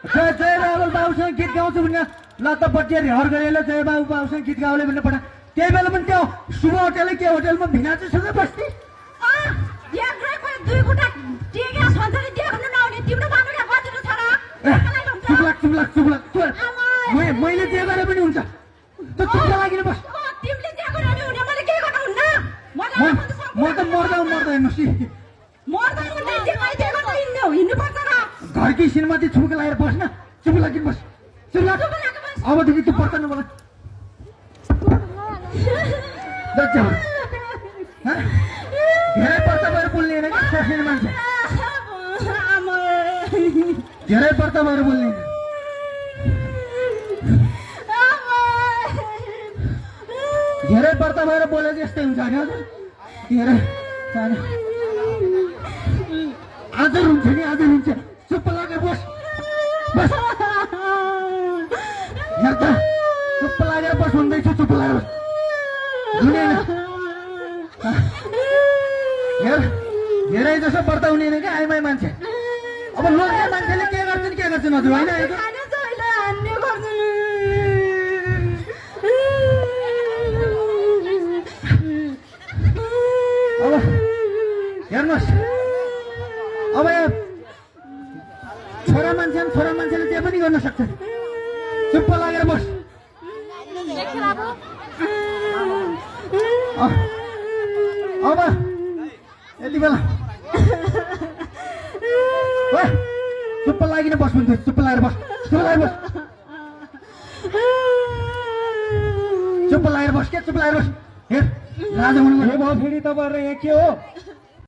जय बाबु बाबुसँग गीत गाउँछु भने ल त बटिया रिहर गरेर जय बाबु बाबुसँग गीत गाउले भन्ने पठा त्यही बेला पनि त्यो शुभ होटल के होटलमा भिना चाहिँ सँग बस्ती मैले त्यो गरे पनि हुन्छ त्यो चुप्पा लागि बस म त मर्दा हेर्नुहोस् घरकी श्रीमती छुक लगाएर बस्न चुप लागि बस चुप लाग अबदेखि त्यो पर्दैन मलाई धेरै पर्दा भएर बोल्ने होइन कि ससिने मान्छे धेरै पर्दा भएर बोल्ने धेरै पर्दा भएर बोले जस्तै हुन्छ नि धेरै आज हुन्छ नि आज हुन्छ चुप्प लागेर बस बस हेर त चुप्प लागेर बस भन्दैछु चुप्प लागेर बस हुँदैन हेर धेरै जसो पर्दा हुने क्या आइमाई मान्छे अब लोग्ने मान्छेले के गर्छन् हजुर होइन अब हेर्नुहोस् अब छोरा मान्छेले जे पनि गर्न सक्छ चुप्प लागेर बस अब यति बेला चुप्प लागिन बस भन्छु चुप्प लागेर बस चुप्प लागेर बस के चुप्प लागेर बस हेर राजा हुनु फेरि तपाईँहरू यहाँ के हो